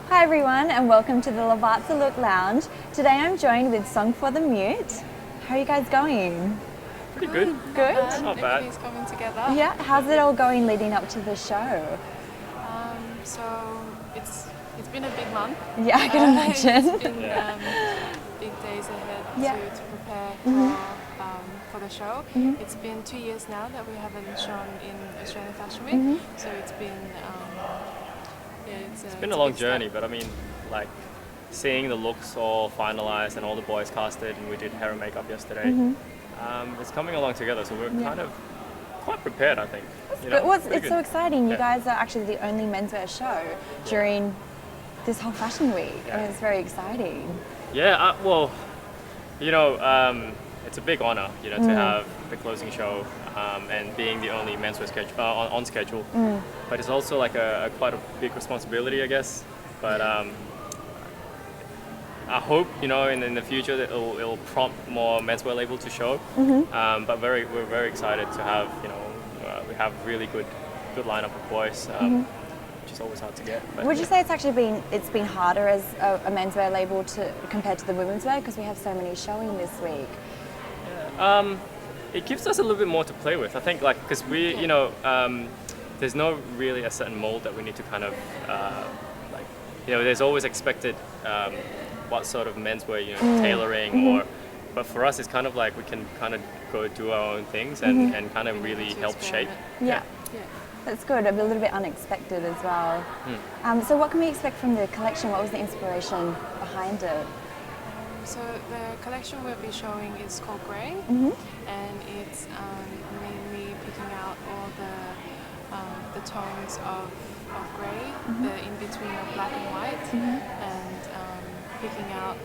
Hi everyone and welcome to the Lavazza Look Lounge. Today I'm joined with Song for the Mute. How are you guys going? Pretty good. Good? Not bad. Everything's coming together. Yeah, how's it all going leading up to the show? So it's been a big month. Yeah, I can imagine. It's been big days ahead to prepare for the show. It's been 2 years now that we haven't shown in Australian Fashion Week, so it's been it's been a long journey, but I mean, like seeing the looks all finalized and all the boys casted, and we did hair and makeup yesterday. It's coming along together, so we're kind of quite prepared, I think. It's so exciting. You guys are actually the only menswear show during this whole fashion week, and it's very exciting. Yeah, well, it's a big honor, to have the closing show and being the only menswear on schedule. But it's also like quite a big responsibility, I guess. But I hope, in the future that it'll prompt more menswear label to show. But we're very excited to have, we have really good lineup of boys, which is always hard to get. But, Would you say it's been harder as a menswear label compared to the women's wear because we have so many showing this week? It gives us a little bit more to play with, I think, because we, there's no really a certain mold that we need to kind of, there's always expected what sort of menswear, tailoring, but for us it's kind of like we can kind of go do our own things and kind of really help shape. Yeah. That's good, a little bit unexpected as well. So what can we expect from the collection? What was the inspiration behind it? So the collection we'll be showing is called Grey, and it's mainly picking out all the tones of grey, the in between of black and white, and picking out,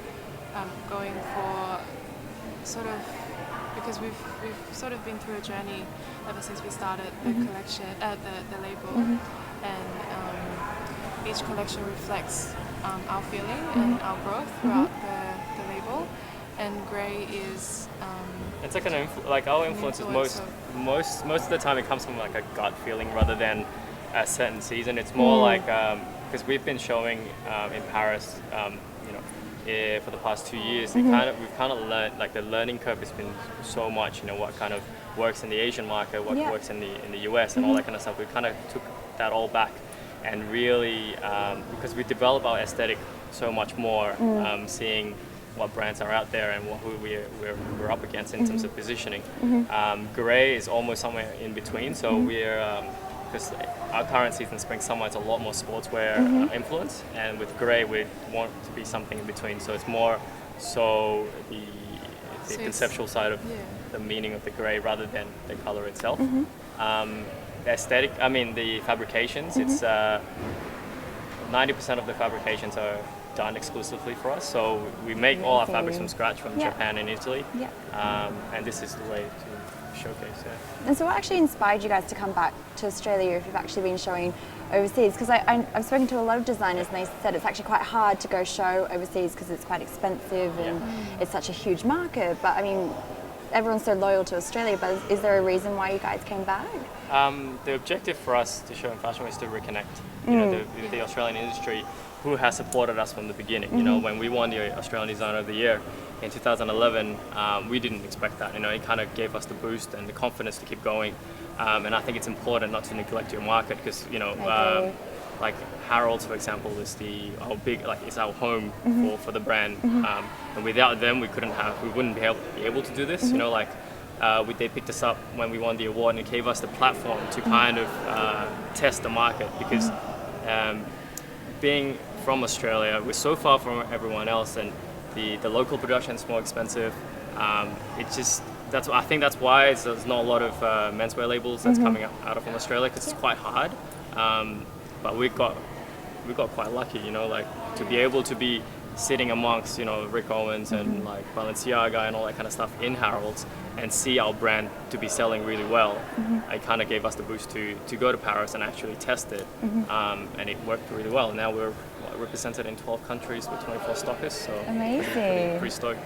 going for sort of, because we've sort of been through a journey ever since we started the collection, the label, and each collection reflects our feeling and our growth throughout the label. And Grey is it's like our influence is most of the time it comes from like a gut feeling rather than a certain season. It's more like because we've been showing in Paris, for the past 2 years. We've kind of learned, like the learning curve has been so much. What kind of works in the Asian market, what works in the US, and all that kind of stuff. We kind of took that all back and really because we develop our aesthetic so much more, seeing what brands are out there and who we're up against in terms of positioning. Grey is almost somewhere in between, so we're because our current season, spring summer, it's a lot more sportswear influence, and with Grey we want to be something in between, so it's more so the conceptual side of the meaning of the grey rather than the color itself. The aesthetic, the fabrications, it's 90% of the fabrications are done exclusively for us, so we make all our fabrics from scratch from Japan and Italy, and this is the way to showcase. And so what actually inspired you guys to come back to Australia if you've actually been showing overseas? Because I've spoken to a lot of designers and they said it's actually quite hard to go show overseas because it's quite expensive and it's such a huge market, but everyone's so loyal to Australia, but is there a reason why you guys came back? The objective for us to show in fashion was to reconnect the Australian industry, who has supported us from the beginning. When we won the Australian Designer of the Year in 2011, we didn't expect that. It kind of gave us the boost and the confidence to keep going. And I think it's important not to neglect your market because, like Harrods, for example, is it's our home for the brand. And without them, we wouldn't be able to do this. They picked us up when we won the award, and it gave us the platform to kind of test the market because being from Australia, we're so far from everyone else, and the local production is more expensive. I think that's why there's not a lot of menswear labels that's coming out of Australia, because it's quite hard. But we got quite lucky, to be able to be sitting amongst Rick Owens and like Balenciaga and all that kind of stuff in Harrods and see our brand to be selling really well. It kind of gave us the boost to go to Paris and actually test it, and it worked really well. Now we're represented in 12 countries with 24 stockists, so amazing. Pretty stoked.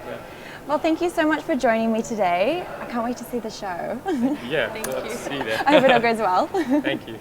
Well, thank you so much for joining me today. I can't wait to see the show. Yeah, let's see you there. I hope it all goes well. Thank you.